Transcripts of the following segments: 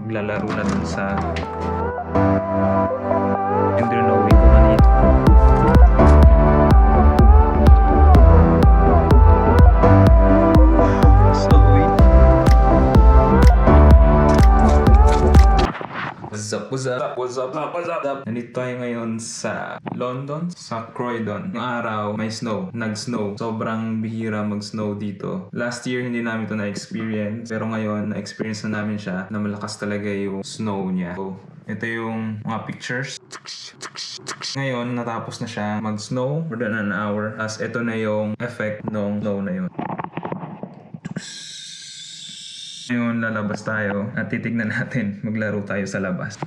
maglalaro na dun sa yung drinowing ko kanina. What's up? Nandito tayo ngayon sa London, sa Croydon. Yung araw, may snow. Nag-snow. Sobrang bihira mag-snow dito. Last year, hindi namin ito na-experience. Pero ngayon, na-experience na namin siya na malakas talaga yung snow niya. So, ito yung mga pictures. Ngayon, natapos na siya mag-snow for than an hour. As ito na yung effect ng snow na yun. Ngayon, lalabas tayo at titignan natin. Maglaro tayo sa labas.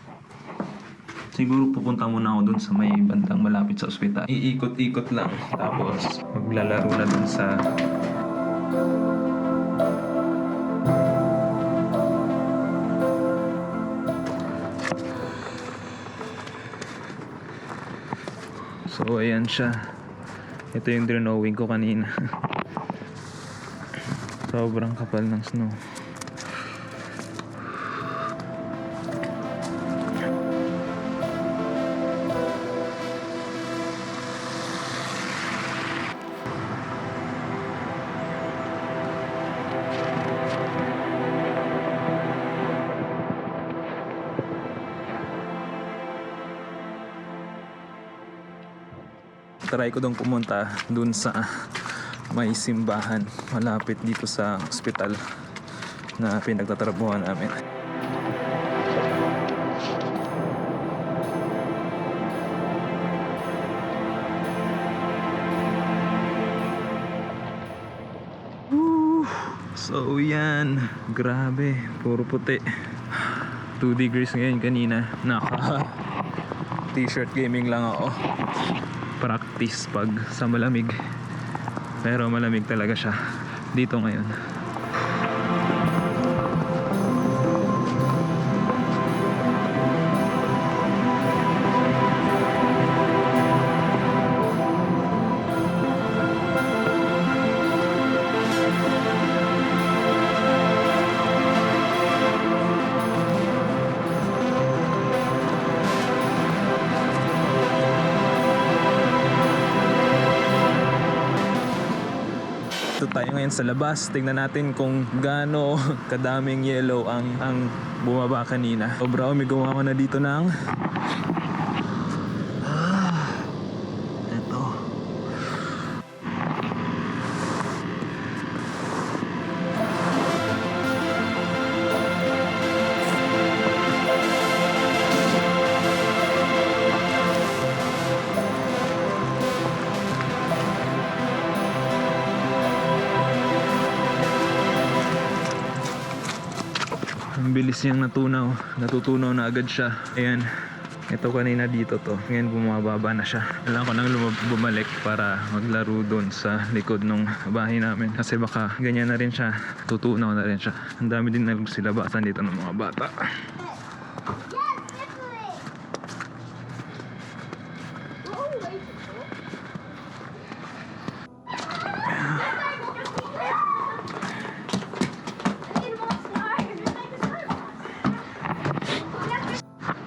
Siguro pupunta muna ako dun sa may bandang malapit sa ospital. Iikot-ikot lang. Tapos maglalaro na dun sa... So, ayan siya. Ito yung drinowing ko kanina. Sobrang kapal ng snow. Try ko dong pumunta dun sa may simbahan malapit dito sa ospital na pinagtatrabuhan namin. So yan, grabe, puro puti. 2 degrees ngayon, kanina naka t-shirt gaming lang ako. Practice pag sa malamig, pero malamig talaga siya dito ngayon. Tayo ngayon sa labas, tingnan natin kung gaano kadaming yellow ang bumaba kanina. Sobra, umigawa ko na dito ng eto. Ang bilis niyang natutunaw na agad siya. Ayan, ito kanina dito to. Ngayon bumababa na siya. Kailangan ko nang bumalik para maglaro doon sa likod ng bahay namin. Kasi baka ganyan na rin siya, tutunaw na rin siya. Ang dami din na silabasan dito ng mga bata.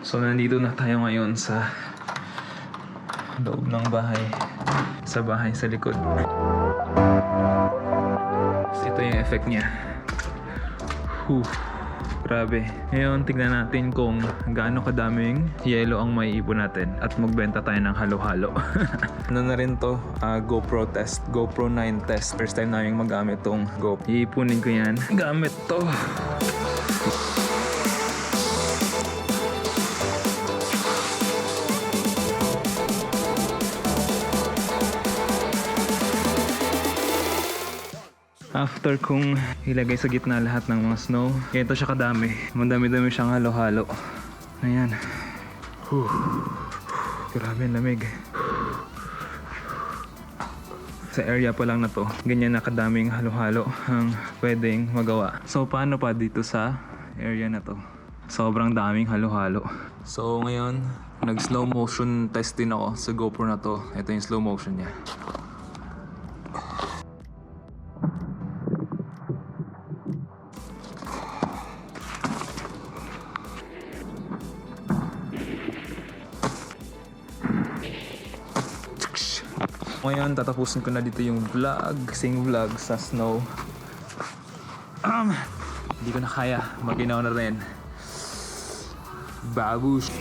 So nandito na tayo ngayon sa loob ng bahay, sa bahay sa likod. Ito yung effect niya. Grabe. Ngayon tignan natin kung gaano kadaming yelo ang maiipon natin at magbenta tayo ng halo-halo. Ano na rin to? GoPro test, GoPro 9 test. First time namin magamit tong GoPro. Iipunin ko yan gamit to. After kong ilagay sa gitna lahat ng mga snow, ito siya kadami. Madami-dami siyang halo-halo. Ayan. Grabe ang lamig. Sa area pa lang na to, ganyan na kadaming halo-halo ang pwedeng magawa. So paano pa dito sa area na to? Sobrang daming halo-halo. So ngayon, nag slow motion test din ako sa GoPro na to. Ito yung slow motion niya. Ngayon, tatapusin ko na dito yung vlog, sing vlog sa snow. Hindi ko na kaya, maginaw na rin. Babush!